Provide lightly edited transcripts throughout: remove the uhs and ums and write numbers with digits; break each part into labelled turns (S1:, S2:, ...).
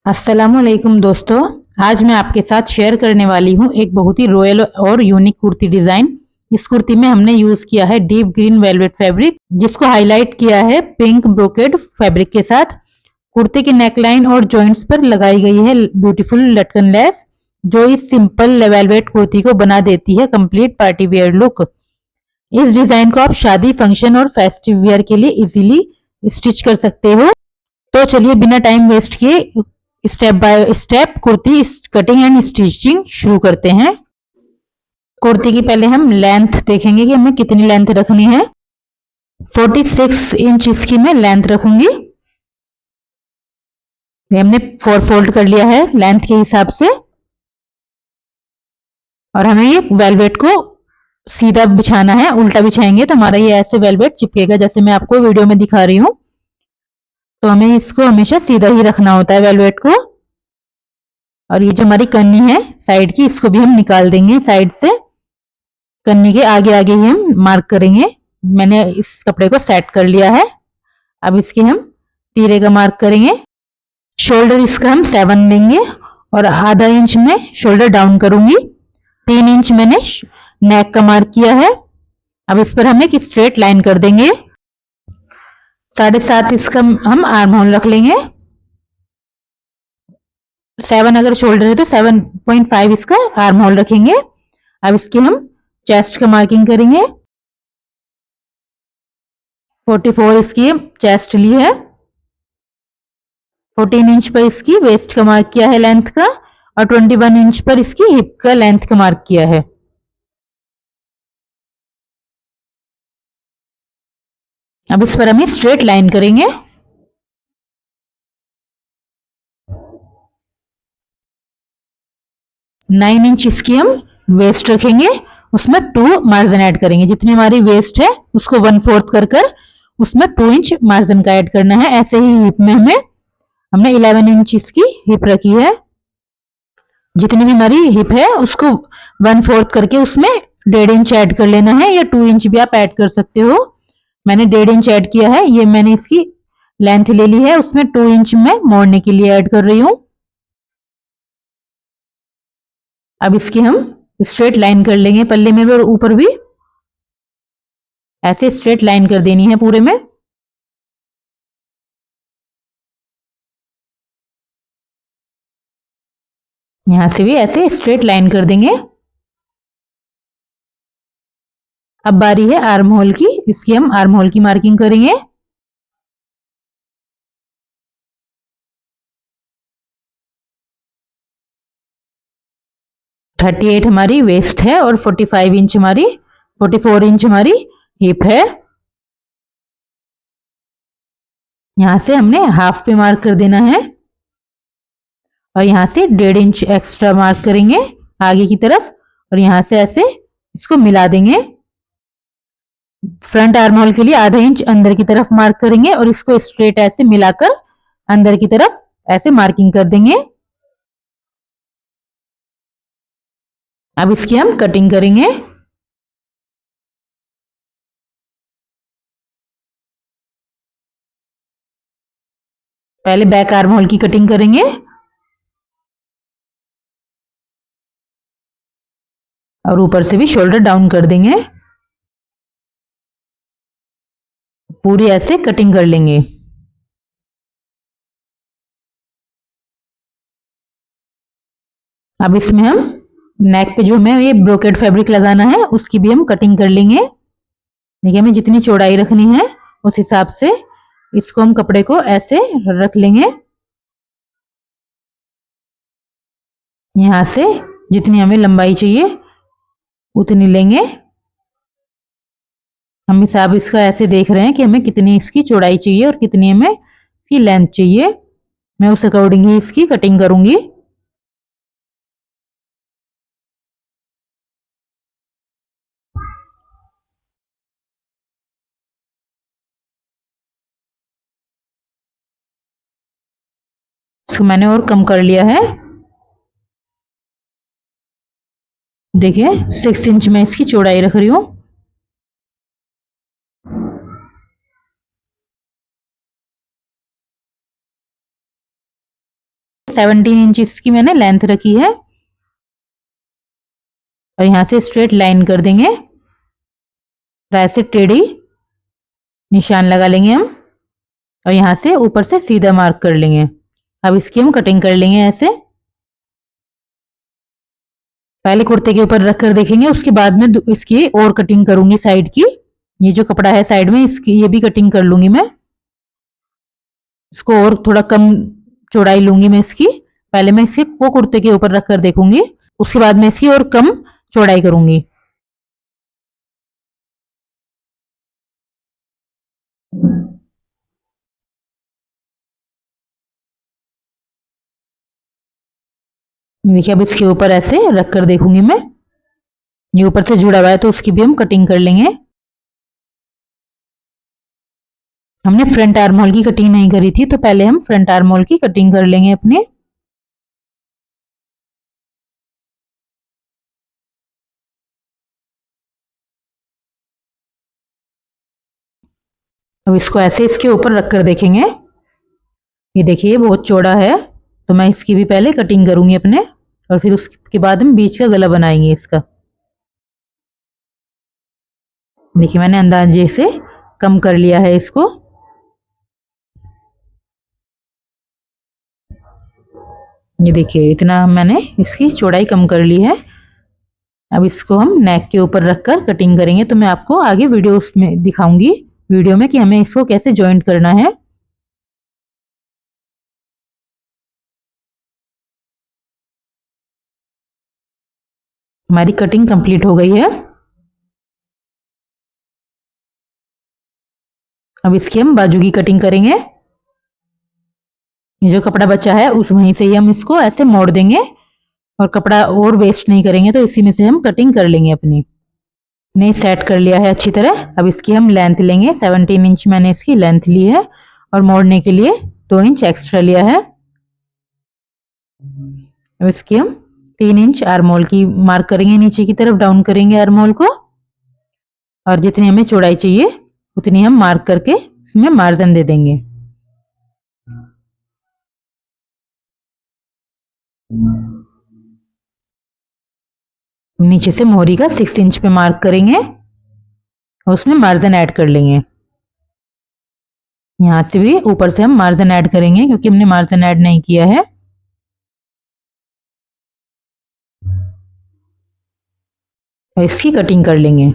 S1: अस्सलामुअलैकुम दोस्तों, आज मैं आपके साथ शेयर करने वाली हूँ एक बहुत ही रॉयल और यूनिक कुर्ती डिजाइन। इस कुर्ती में हमने यूज किया है डीप ग्रीन वेलवेट फैब्रिक, जिसको हाईलाइट किया है पिंक ब्रोकेड फैब्रिक के साथ। कुर्ती की नेकलाइन और जॉइंट्स पर लगाई गई है ब्यूटीफुल लटकन लेस, जो इस सिंपल वेलवेट कुर्ती को बना देती है कंप्लीट पार्टी वेयर लुक। इस डिजाइन को आप शादी, फंक्शन और फेस्टिव वेयर के लिए इजीली स्टिच कर सकते हो। तो चलिए बिना टाइम वेस्ट किए step by step kurti cutting and stitching शुरू करते हैं। कुर्ती की पहले हम लेंथ देखेंगे कि हमें कितनी लेंथ रखनी है। 46 इंच इसकी मैं लेंथ रखूंगी। हमने 4 फोल्ड कर लिया है लेंथ के हिसाब से, और हमें ये वेलवेट को सीधा बिछाना है। उल्टा बिछाएंगे तो हमारा ये ऐसे वेलवेट चिपकेगा, जैसे मैं आपको वीडियो में दिखा रही हूँ। तो हमें इसको हमेशा सीधा ही रखना होता है वेलवेट को। और ये जो हमारी कन्नी है साइड की, इसको भी हम निकाल देंगे साइड से। कन्नी के आगे आगे ही हम मार्क करेंगे। मैंने इस कपड़े को सेट कर लिया है। अब इसके हम तीरे का मार्क करेंगे। शोल्डर इसका हम 7 देंगे और आधा इंच में शोल्डर डाउन करूंगी। 3 इंच मैंने नेक का मार्क किया है। अब इस पर हम एक स्ट्रेट लाइन कर देंगे। 7.5 इसका हम आर्म होल रख लेंगे। 7 अगर शोल्डर है तो 7.5 इसका आर्म होल रखेंगे। अब इसकी हम चेस्ट का मार्किंग करेंगे। 44 इसकी चेस्ट ली है। 14 इंच पर इसकी वेस्ट का मार्क किया है लेंथ का, और 21 इंच पर इसकी हिप का लेंथ का मार्क किया है। अब इस पर हम स्ट्रेट लाइन करेंगे। नाइन इंच इसकी हम वेस्ट रखेंगे, उसमें 2 मार्जिन ऐड करेंगे। जितनी हमारी वेस्ट है उसको 1/4 कर कर उसमें 2 इंच मार्जिन का ऐड करना है। ऐसे ही हिप में हमने 11 इंच इसकी हिप रखी है। जितनी भी हमारी हिप है उसको 1/4 करके उसमें 1.5 इंच ऐड कर लेना है, या 2 इंच भी आप ऐड कर सकते हो। मैंने 1.5 इंच ऐड किया है। ये मैंने इसकी लेंथ ले ली है, उसमें 2 इंच में मोड़ने के लिए ऐड कर रही हूं। अब इसकी हम स्ट्रेट लाइन कर लेंगे, पल्ले में भी और ऊपर भी ऐसे स्ट्रेट लाइन कर देनी है पूरे में। यहां से भी ऐसे स्ट्रेट लाइन कर देंगे। अब बारी है आर्म होल की। इसकी हम आर्म होल की मार्किंग करेंगे। 38 हमारी वेस्ट है और 45 इंच हमारी 44 इंच हमारी हिप है। यहां से हमने हाफ पे मार्क कर देना है, और यहां से 1.5 इंच एक्स्ट्रा मार्क करेंगे आगे की तरफ, और यहां से ऐसे इसको मिला देंगे। फ्रंट आर्म होल के लिए आधा इंच अंदर की तरफ मार्क करेंगे, और इसको स्ट्रेट ऐसे मिलाकर अंदर की तरफ ऐसे मार्किंग कर देंगे। अब इसकी हम कटिंग करेंगे। पहले बैक आर्म होल की कटिंग करेंगे, और ऊपर से भी शोल्डर डाउन कर देंगे। पूरी ऐसे कटिंग कर लेंगे। अब इसमें हम नेक पे जो हमें ये ब्रोकेड फैब्रिक लगाना है उसकी भी हम कटिंग कर लेंगे। देखिए हमें जितनी चौड़ाई रखनी है उस हिसाब से इसको हम कपड़े को ऐसे रख लेंगे। यहां से जितनी हमें लंबाई चाहिए उतनी लेंगे। हम हिसाब इसका ऐसे देख रहे हैं कि हमें कितनी इसकी चौड़ाई चाहिए और कितनी हमें इसकी लेंथ चाहिए। मैं उस अकॉर्डिंग ही इसकी कटिंग करूंगी। इसको मैंने और कम कर लिया है। देखिए 6 इंच में इसकी चौड़ाई रख रही हूँ। 17 इंच की मैंने लेंथ रखी है और यहाँ से स्ट्रेट लाइन कर देंगे, ऐसे टेढ़ी निशान लगा लेंगे हम और यहाँ से ऊपर से सीधा मार्क कर लेंगे। अब इसकी हम कटिंग कर लेंगे ऐसे। पहले कुर्ते के ऊपर रख कर देखेंगे, उसके बाद में इसकी और कटिंग करूंगी साइड की। ये जो कपड़ा है साइड में इसकी ये भी कटिंग कर लूंगी मैं। इसको और थोड़ा कम चौड़ाई लूंगी मैं इसकी। पहले मैं इसे वो कुर्ते के ऊपर रख कर देखूंगी, उसके बाद में इसकी और कम चौड़ाई करूंगी। देखिए अब इसके ऊपर ऐसे रख कर देखूंगी मैं। ये ऊपर से जुड़ा हुआ है तो उसकी भी हम कटिंग कर लेंगे। हमने फ्रंट आर्म होल की कटिंग नहीं करी थी, तो पहले हम फ्रंट आर्म होल की कटिंग कर लेंगे अपने। अब इसको ऐसे इसके ऊपर रख कर देखेंगे। ये देखिए बहुत चौड़ा है, तो मैं इसकी भी पहले कटिंग करूंगी अपने और फिर उसके बाद हम बीच का गला बनाएंगे इसका। देखिए मैंने अंदाजे से कम कर लिया है इसको। ये देखिए इतना मैंने इसकी चौड़ाई कम कर ली है। अब इसको हम नेक के ऊपर रखकर कटिंग करेंगे, तो मैं आपको आगे वीडियो में दिखाऊंगी वीडियो में कि हमें इसको कैसे जॉइंट करना है। हमारी कटिंग कंप्लीट हो गई है। अब इसकी हम बाजू की कटिंग करेंगे। ये जो कपड़ा बचा है उस वहीं से ही हम इसको ऐसे मोड़ देंगे और कपड़ा और वेस्ट नहीं करेंगे, तो इसी में से हम कटिंग कर लेंगे अपनी। नहीं सेट कर लिया है अच्छी तरह। अब इसकी हम लेंथ लेंगे। 17 इंच मैंने इसकी लेंथ ली है और मोड़ने के लिए 2 इंच एक्स्ट्रा लिया है। अब इसकी हम 3 इंच आर्म होल की मार्क करेंगे, नीचे की तरफ डाउन करेंगे आर्म होल को और जितनी हमें चौड़ाई चाहिए उतनी हम मार्क करके इसमें मार्जिन दे देंगे। नीचे से मोहरी का 6 इंच पे मार्क करेंगे और उसमें मार्जिन ऐड कर लेंगे। यहाँ से भी ऊपर से हम मार्जिन ऐड करेंगे क्योंकि हमने मार्जिन ऐड नहीं किया है। और इसकी कटिंग कर लेंगे।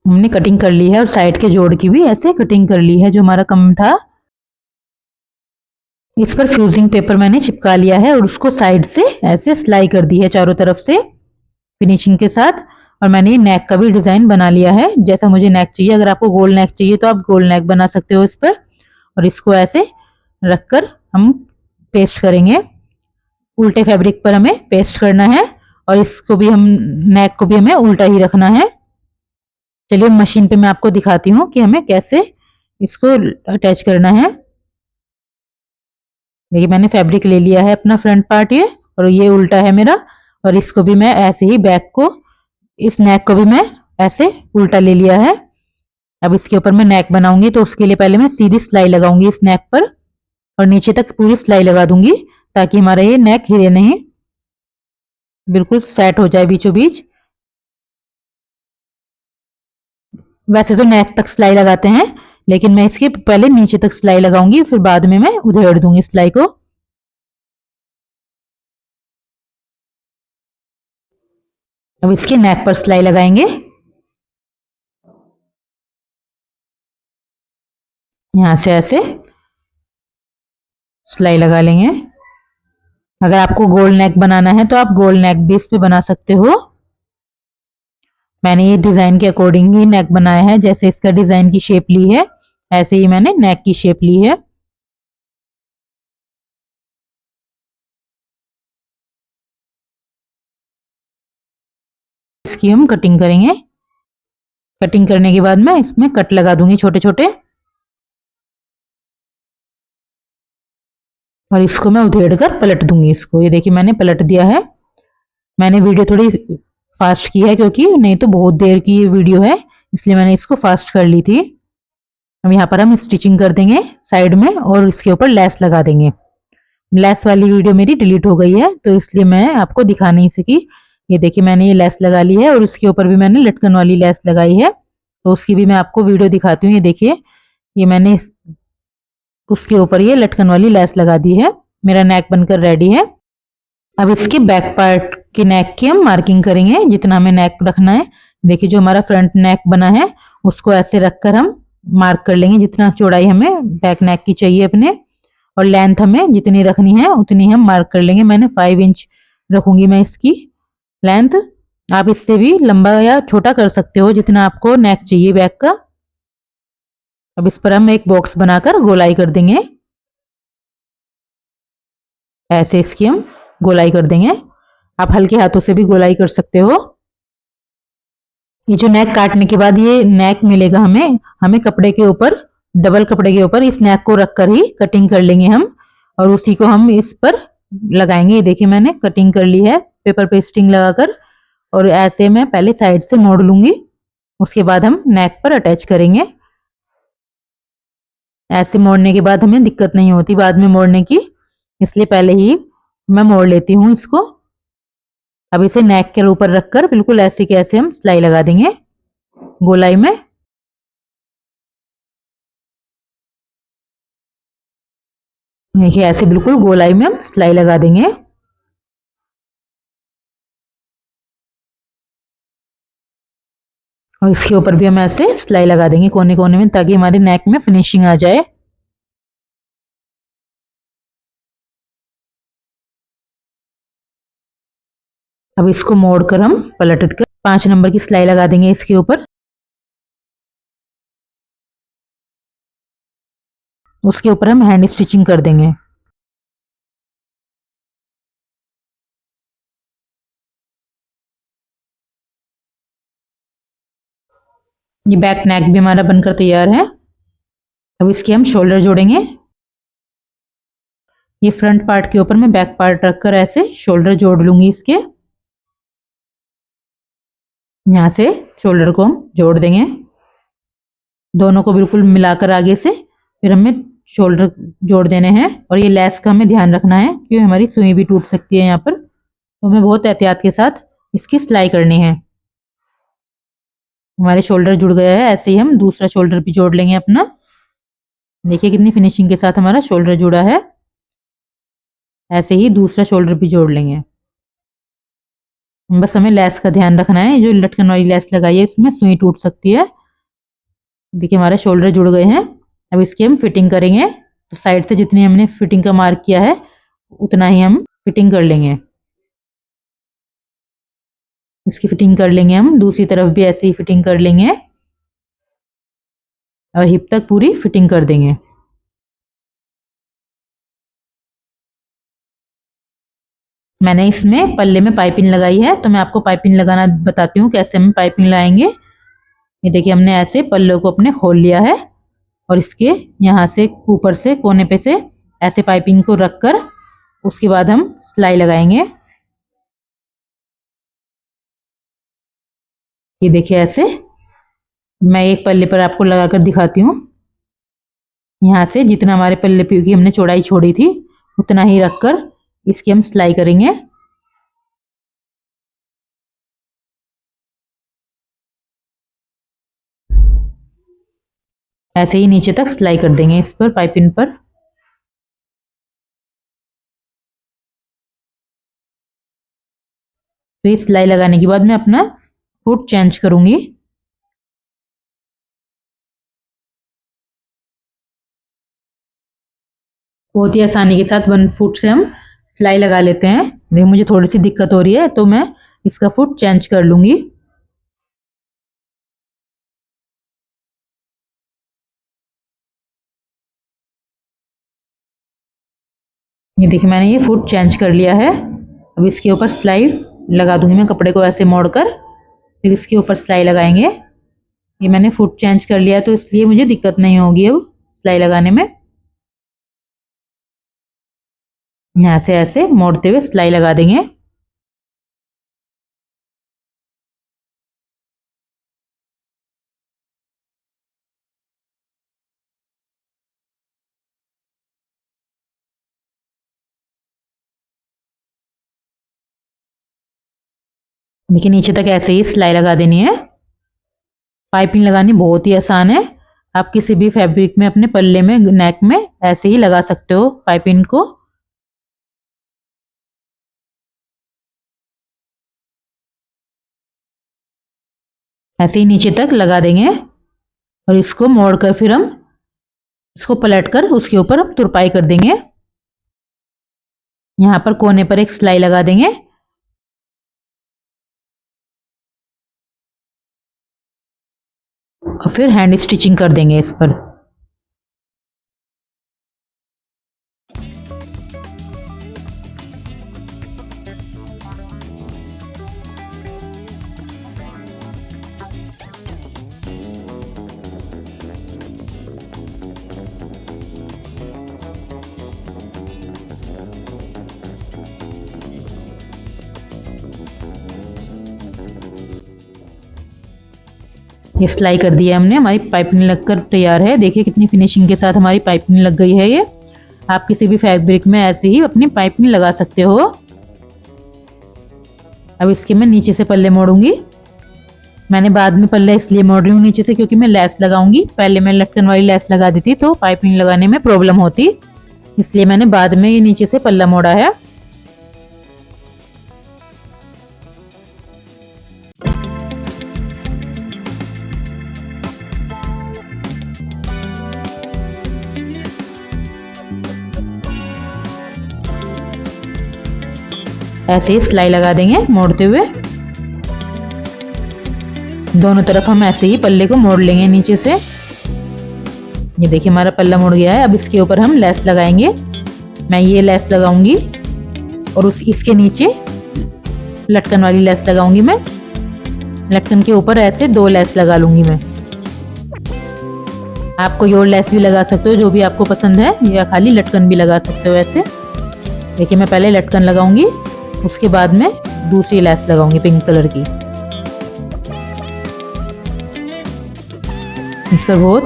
S1: हमने कटिंग कर ली है और साइड के जोड़ की भी ऐसे कटिंग कर ली है जो हमारा कम था। इस पर फ्यूजिंग पेपर मैंने चिपका लिया है और उसको साइड से ऐसे सिलाई कर दी है चारों तरफ से फिनिशिंग के साथ। और मैंने ये नेक का भी डिजाइन बना लिया है जैसा मुझे नेक चाहिए। अगर आपको गोल नेक चाहिए तो आप गोल नेक बना सकते हो इस पर। और इसको ऐसे रखकर हम पेस्ट करेंगे। उल्टे फैब्रिक पर हमें पेस्ट करना है और इसको भी हम नेक को भी हमें उल्टा ही रखना है। चलिए मशीन पे मैं आपको दिखाती हूँ कि हमें कैसे इसको अटैच करना है। देखिए मैंने फैब्रिक ले लिया है अपना फ्रंट पार्ट ये, और ये उल्टा है मेरा। और इसको भी मैं ऐसे ही बैक को, इस नेक को भी मैं ऐसे उल्टा ले लिया है। अब इसके ऊपर मैं नेक बनाऊंगी तो उसके लिए पहले मैं सीधी सिलाई लगाऊंगी इस नेक पर और नीचे तक पूरी सिलाई लगा दूंगी ताकि हमारा ये नेक हिले नहीं, बिल्कुल सेट हो जाए बीचों बीच। वैसे तो नेक तक सिलाई लगाते हैं लेकिन मैं इसके पहले नीचे तक सिलाई लगाऊंगी, फिर बाद में मैं उधेड़ दूंगी सिलाई को। अब इसके नेक पर सिलाई लगाएंगे। यहाँ से ऐसे सिलाई लगा लेंगे। अगर आपको गोल नेक बनाना है तो आप गोल नेक भी इस पे बना सकते हो। मैंने ये डिजाइन के अकॉर्डिंग ही नेक बनाया है, जैसे इसका डिजाइन की शेप ली है ऐसे ही मैंने नेक की शेप ली है। इसकी हम कटिंग करेंगे। कटिंग करने के बाद मैं इसमें कट लगा दूंगी छोटे छोटे। और इसको मैं उधेड़ कर पलट दूंगी इसको। ये देखिए मैंने पलट दिया है। मैंने वीडियो थोड़ी फास्ट की है क्योंकि नहीं तो बहुत देर की ये वीडियो है, इसलिए मैंने इसको फास्ट कर ली थी। अब यहाँ पर हम स्टिचिंग कर देंगे साइड में और इसके ऊपर लेस लगा देंगे। लेस वाली वीडियो मेरी डिलीट हो गई है तो इसलिए मैं आपको दिखा नहीं सकी। ये देखिए मैंने ये लेस लगा ली है और उसके ऊपर भी मैंने लटकन वाली लेस लगाई है, तो उसकी भी मैं आपको वीडियो दिखाती हूँ। ये देखिए ये मैंने उसके ऊपर ये लटकन वाली लेस लगा दी है। मेरा नेक बनकर रेडी है। अब इसके बैक पार्ट की नेक की हम मार्किंग करेंगे, जितना हमें नेक रखना है। देखिए जो हमारा फ्रंट नेक बना है उसको ऐसे रखकर हम मार्क कर लेंगे, जितना चौड़ाई हमें बैक नेक की चाहिए अपने, और लेंथ हमें जितनी रखनी है उतनी हम मार्क कर लेंगे। मैंने 5 इंच रखूंगी मैं इसकी लेंथ। आप इससे भी लंबा या छोटा कर सकते हो जितना आपको नेक चाहिए बैक का। अब इस पर हम एक बॉक्स बनाकर गोलाई कर देंगे। ऐसे इसकी हम गोलाई कर देंगे। आप हल्के हाथों से भी गोलाई कर सकते हो। ये जो नेक काटने के बाद ये नेक मिलेगा हमें, हमें कपड़े के ऊपर, डबल कपड़े के ऊपर इस नेक को रखकर ही कटिंग कर लेंगे हम, और उसी को हम इस पर लगाएंगे। ये देखिए मैंने कटिंग कर ली है पेपर पेस्टिंग लगाकर, और ऐसे मैं पहले साइड से मोड़ लूंगी, उसके बाद हम नेक पर अटैच करेंगे। ऐसे मोड़ने के बाद हमें दिक्कत नहीं होती बाद में मोड़ने की, इसलिए पहले ही मैं मोड़ लेती हूँ इसको। अब इसे नेक के ऊपर रखकर बिल्कुल ऐसे के ऐसे हम सिलाई लगा देंगे गोलाई में। देखिए ऐसे बिल्कुल गोलाई में हम सिलाई लगा देंगे। और इसके ऊपर भी हम ऐसे सिलाई लगा देंगे कोने कोने में, ताकि हमारे नेक में फिनिशिंग आ जाए। अब इसको मोड़कर हम पलट कर 5 नंबर की सिलाई लगा देंगे इसके ऊपर। उसके ऊपर हम हैंड स्टिचिंग कर देंगे। ये बैक नेक भी हमारा बनकर तैयार है। अब इसके हम शोल्डर जोड़ेंगे। ये फ्रंट पार्ट के ऊपर मैं बैक पार्ट रखकर ऐसे शोल्डर जोड़ लूंगी इसके। यहाँ से शोल्डर को हम जोड़ देंगे, दोनों को बिल्कुल मिलाकर आगे से, फिर हमें शोल्डर जोड़ देने हैं। और ये लेस का हमें ध्यान रखना है क्योंकि हमारी सुई भी टूट सकती है यहाँ पर, तो हमें बहुत एहतियात के साथ इसकी सिलाई करनी है। हमारे शोल्डर जुड़ गया है, ऐसे ही हम दूसरा शोल्डर भी जोड़ लेंगे अपना। देखिए कितनी फिनिशिंग के साथ हमारा शोल्डर जुड़ा है। ऐसे ही दूसरा शोल्डर भी जोड़ लेंगे। बस हमें लेस का ध्यान रखना है, जो लटकन वाली लेस लगाई है इसमें सुई टूट सकती है। देखिए हमारे शोल्डर जुड़ गए हैं। अब इसकी हम फिटिंग करेंगे, तो साइड से जितनी हमने फिटिंग का मार्क किया है उतना ही हम फिटिंग कर लेंगे। इसकी फिटिंग कर लेंगे हम, दूसरी तरफ भी ऐसे ही फिटिंग कर लेंगे और हिप तक पूरी फिटिंग कर देंगे। मैंने इसमें पल्ले में पाइपिंग लगाई है, तो मैं आपको पाइपिंग लगाना बताती हूँ कैसे हम पाइपिंग लगाएंगे। ये देखिए हमने ऐसे पल्ले को अपने खोल लिया है और इसके यहाँ से ऊपर से कोने पे से ऐसे पाइपिंग को रखकर उसके बाद हम सिलाई लगाएंगे। ये देखिए ऐसे मैं एक पल्ले पर आपको लगाकर दिखाती हूँ। यहाँ से जितना हमारे पल्ले पे की हमने चौड़ाई छोड़ी थी उतना ही रखकर इसकी हम सिलाई करेंगे। ऐसे ही नीचे तक सिलाई कर देंगे इस पर पाइपिंग पर। तो ये सिलाई लगाने के बाद मैं अपना फुट चेंज करूंगी। बहुत ही आसानी के साथ 1 फुट से हम सिलाई लगा लेते हैं। देखिए मुझे थोड़ी सी दिक्कत हो रही है तो मैं इसका फुट चेंज कर लूंगी। ये देखिए मैंने ये फुट चेंज कर लिया है। अब इसके ऊपर सिलाई लगा दूंगी मैं, कपड़े को ऐसे मोड़कर फिर इसके ऊपर सिलाई लगाएंगे। ये मैंने फुट चेंज कर लिया तो इसलिए मुझे दिक्कत नहीं होगी अब सिलाई लगाने में। यहाँ से ऐसे मोड़ते हुए सिलाई लगा देंगे। देखिए नीचे तक ऐसे ही सिलाई लगा देनी है। पाइपिंग लगानी बहुत ही आसान है। आप किसी भी फैब्रिक में अपने पल्ले में, नेक में ऐसे ही लगा सकते हो पाइपिंग को। ऐसे ही नीचे तक लगा देंगे और इसको मोड़कर फिर हम इसको पलटकर उसके ऊपर हम तुरपाई कर देंगे। यहाँ पर कोने पर एक सिलाई लगा देंगे और फिर हैंड स्टिचिंग कर देंगे इस पर। ये सिलाई कर दिया हमने, हमारी पाइपिंग लगकर तैयार है। देखिए कितनी फिनिशिंग के साथ हमारी पाइपिंग लग गई है। ये आप किसी भी फैब्रिक में ऐसे ही अपनी पाइपिंग लगा सकते हो। अब इसके मैं नीचे से पल्ले मोड़ूंगी। मैंने बाद में पल्ले इसलिए मोड़ रही हूँ नीचे से क्योंकि मैं लेस लगाऊंगी। पहले मैं लटकन वाली लेस लगा दी थी तो पाइपिंग लगाने में प्रॉब्लम होती, इसलिए मैंने बाद में ये नीचे से पल्ला मोड़ा है। ऐसे ही सिलाई लगा देंगे मोड़ते हुए। दोनों तरफ हम ऐसे ही पल्ले को मोड़ लेंगे नीचे से। ये देखिए हमारा पल्ला मुड़ गया है। अब इसके ऊपर हम लेस लगाएंगे। मैं ये लेस लगाऊंगी और इसके नीचे लटकन वाली लेस लगाऊंगी। मैं लटकन के ऊपर ऐसे 2 लेस लगा लूंगी मैं। आप कोई और लेस भी लगा सकते हो जो भी आपको पसंद है, या खाली लटकन भी लगा सकते हो ऐसे। देखिए मैं पहले लटकन लगाऊंगी, उसके बाद में दूसरी लेस लगाऊंगी पिंक कलर की। इस पर बहुत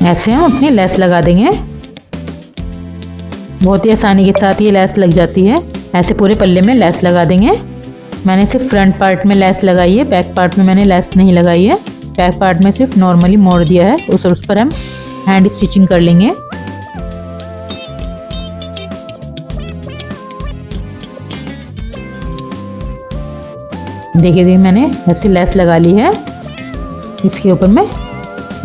S1: ऐसे हम अपनी लेस लगा देंगे। बहुत ही आसानी के साथ ये लेस लग जाती है। ऐसे पूरे पल्ले में लेस लगा देंगे। मैंने सिर्फ फ्रंट पार्ट में लेस लगाई है, बैक पार्ट में मैंने लेस नहीं लगाई है। बैक पार्ट में सिर्फ नॉर्मली मोड़ दिया है। उस पर हम हैंड स्टिचिंग कर लेंगे। देखिए मैंने ऐसे लेस लगा ली है। इसके ऊपर मैं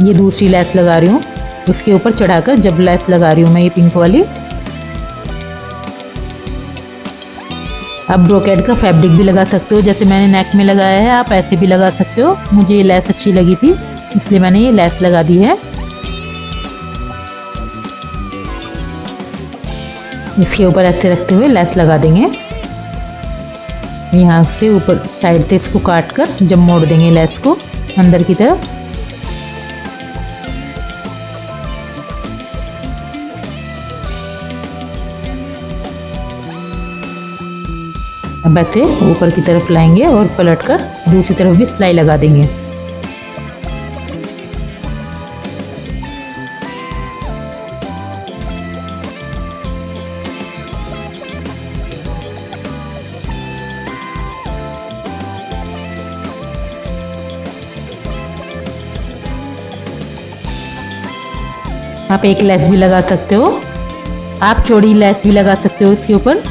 S1: ये दूसरी लेस लगा रही हूँ। इसके ऊपर चढ़ाकर जब लेस लगा रही हूँ मैं ये पिंक वाली। आप ब्रोकेड का फैब्रिक भी लगा सकते हो, जैसे मैंने नेक में लगाया है आप ऐसे भी लगा सकते हो। मुझे ये लेस अच्छी लगी थी इसलिए मैंने ये लेस लगा दी है। इसके ऊपर ऐसे रखते हुए लेस लगा देंगे। यहाँ से ऊपर साइड से इसको काट कर जब मोड़ देंगे लेस को अंदर की तरफ। अब ऐसे ऊपर की तरफ लाएंगे और पलटकर दूसरी तरफ भी सिलाई लगा देंगे। आप एक लेस भी लगा सकते हो, आप चौड़ी लेस भी लगा सकते हो इसके ऊपर।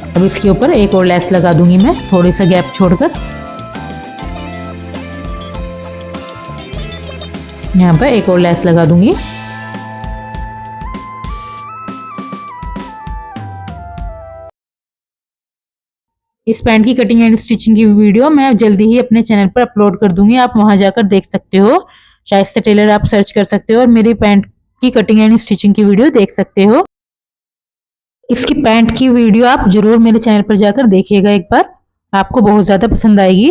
S1: अब इसके ऊपर एक और लेस लगा दूंगी मैं, थोड़ी सा गैप छोड़कर। यहाँ पर एक और लेस लगा दूंगी। इस पैंट की कटिंग एंड स्टिचिंग की वीडियो मैं जल्दी ही अपने चैनल पर अपलोड कर दूंगी, आप वहां जाकर देख सकते हो। शाइस्ता टेलर आप सर्च कर सकते हो और मेरी पैंट की कटिंग एंड स्टिचिंग की वीडियो देख सकते हो। इसकी पैंट की वीडियो आप जरूर मेरे चैनल पर जाकर देखिएगा एक बार, आपको बहुत ज्यादा पसंद आएगी।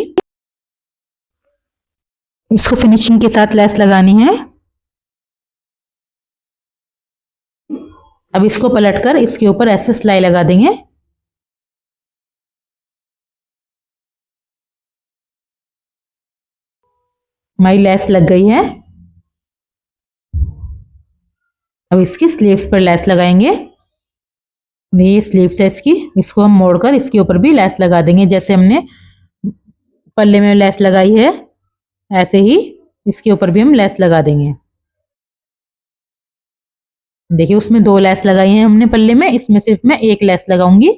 S1: इसको फिनिशिंग के साथ लेस लगानी है। अब इसको पलटकर इसके ऊपर ऐसे सिलाई लगा देंगे। हमारी लेस लग गई है। अब इसकी स्लीव्स पर लेस लगाएंगे। ये स्लीव्स है इसकी, इसको हम मोड़कर इसके ऊपर भी लेस लगा देंगे। जैसे हमने पल्ले में लेस लगाई है ऐसे ही इसके ऊपर भी हम लेस लगा देंगे। देखिए उसमें 2 लेस लगाई है हमने पल्ले में, इसमें सिर्फ मैं 1 लेस लगाऊंगी।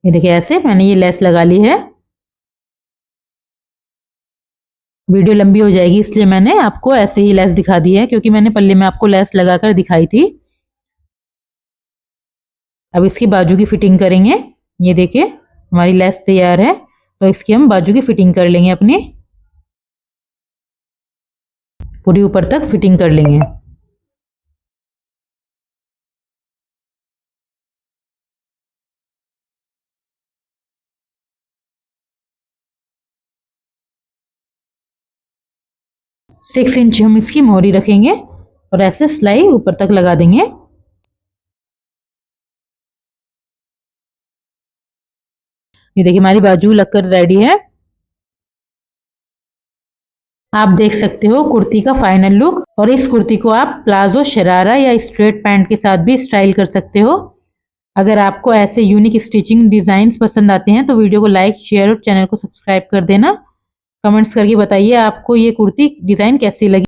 S1: ये देखिए ऐसे मैंने ये लेस लगा ली है। वीडियो लंबी हो जाएगी इसलिए मैंने आपको ऐसे ही लेस दिखा दी है, क्योंकि मैंने पल्ले में आपको लेस लगाकर दिखाई थी। अब इसकी बाजू की फिटिंग करेंगे। ये देखिए हमारी लेस तैयार है, तो इसकी हम बाजू की फिटिंग कर लेंगे अपनी, पूरी ऊपर तक फिटिंग कर लेंगे। सिक्स इंच हम इसकी मोहरी रखेंगे और ऐसे सिलाई ऊपर तक लगा देंगे। ये देखिए हमारी बाजू लगकर रेडी है। आप देख सकते हो कुर्ती का फाइनल लुक, और इस कुर्ती को आप प्लाजो, शरारा या स्ट्रेट पैंट के साथ भी स्टाइल कर सकते हो। अगर आपको ऐसे यूनिक स्टिचिंग डिजाइन्स पसंद आते हैं तो वीडियो को लाइक, शेयर और चैनल को सब्सक्राइब कर देना। कमेंट्स करके बताइए आपको ये कुर्ती डिजाइन कैसी लगी।